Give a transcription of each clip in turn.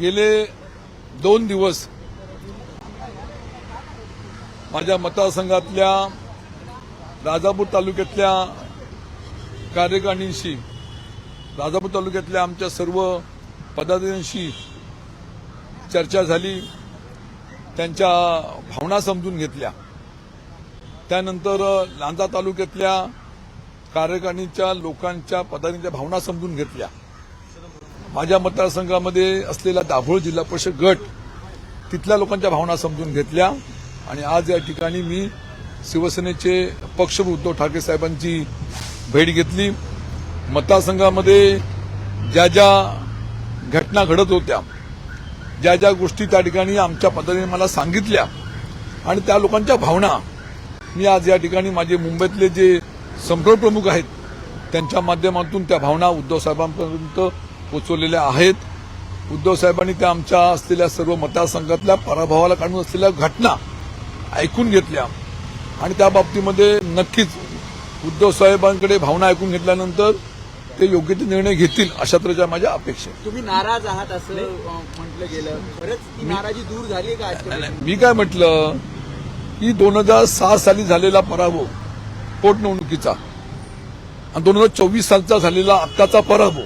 गेले 2 दिवस माझ्या मतदारसंघातल्या राजापूर तालुक्यातल्या कार्यकारिणीशी, राजापूर तालुक्यातल्या आमच्या सर्व पदाधिकाऱ्यांशी चर्चा झाली, त्यांच्या भावना समजून घेतल्या। त्यानंतर लांजा तालुक्यातल्या कार्यकारिणीच्या लोकांच्या पदाधिकाऱ्यांच्या भावना समजून घेतल्या। माझ्या मतदारसंघामध्ये असलेला दाभोळ जिल्हा परिषद गट तिथल्या लोकांच्या भावना समजून घेतल्या आणि आज या ठिकाणी मी शिवसेनेचे पक्षप्रमुख उद्धव ठाकरे साहेबांची भेट घेतली। मतदारसंघामध्ये ज्या ज्या घटना घडत होत्या, ज्या ज्या गोष्टी त्या ठिकाणी आमच्या पदाधिकाऱ्यांनी मला सांगितल्या आणि त्या लोकांच्या भावना मी आज या ठिकाणी माझे मुंबईतले जे संपर्क प्रमुख आहेत त्यांच्या माध्यमातून त्या भावना उद्धव साहेबांपर्यंत पोहोचवलेल्या आहेत। उद्धव साहेबांनी त्या आमच्या असलेल्या सर्व मतदारसंघातल्या पराभवाला काढून असलेल्या घटना ऐकून घेतल्या आणि त्या बाबतीमध्ये नक्कीच उद्धव साहेबांकडे भावना ऐकून घेतल्यानंतर ते योग्य ते निर्णय घेतील अशा तऱ्हेच्या माझ्या अपेक्षा आहेत। तुम्ही नाराज आहात असं म्हटलं गेलं, खरंच ती नाराजी दूर झाली का? मी काय म्हटलं की 2007 साली झालेला पराभव पोटनिवडणुकीचा आणि 2024 सालचा झालेला आत्ताचा पराभव,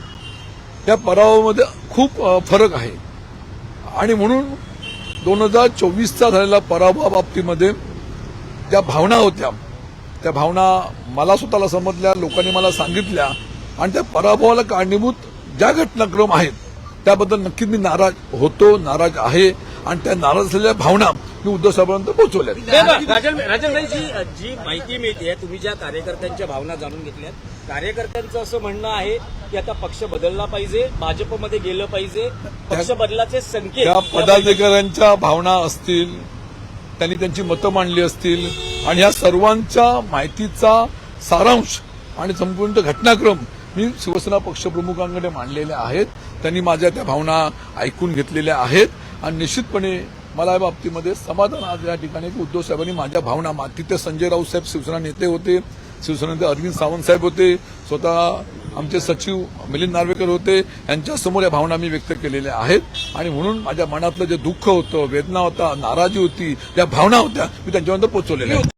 या पराभवामध्ये खूप फरक आहे आणि म्हणून 2024चा झालेला पराभवाबाबतीमध्ये ज्या भावना होत्या त्या भावना मला स्वतःला समजल्या, लोकांनी मला सांगितल्या आणि त्या पराभवाला कारणीभूत ज्या घटनाक्रम आहेत त्याबद्दल नक्कीच मी नाराज होतो, नाराज आहे आणि त्या नाराज असलेल्या भावना मी उद्धव साहेबांपर्यंत पोहोचवल्या। राजनभाईजी, जी माहिती मिळते, तुम्ही ज्या कार्यकर्त्यांच्या भावना जाणून घेतल्यात, कार्यकर्त्यांचं असं म्हणणं आहे की आता पक्ष बदलला पाहिजे, भाजपमध्ये गेलं पाहिजे, पक्ष बदलाचे संकेत त्या पदाधिकाऱ्यांच्या भावना असतील, त्यांनी त्यांची मतं मांडली असतील आणि या सर्वांच्या माहितीचा सारांश आणि संपूर्ण घटनाक्रम मी शिवसेना पक्षप्रमुखांकडे मांडलेले आहेत। त्यांनी माझ्या त्या भावना ऐकून घेतलेल्या आहेत आणि निश्चितपणे मला या बाबतीमध्ये समाधान आज या ठिकाणी की उद्धव साहेबांनी माझ्या भावना, तिथे संजय राऊत साहेब शिवसेना नेते होते, शिवसेनेचे अरविंद सावंत साहेब होते, स्वतः आमचे सचिव मिलिंद नार्वेकर होते, यांच्यासमोर या भावना मी व्यक्त केलेल्या आहेत आणि म्हणून माझ्या मनातलं जे दुःख होतं, वेदना होता, नाराजी होती, या भावना होत्या मी त्यांच्यापर्यंत पोहोचवलेल्या आहेत।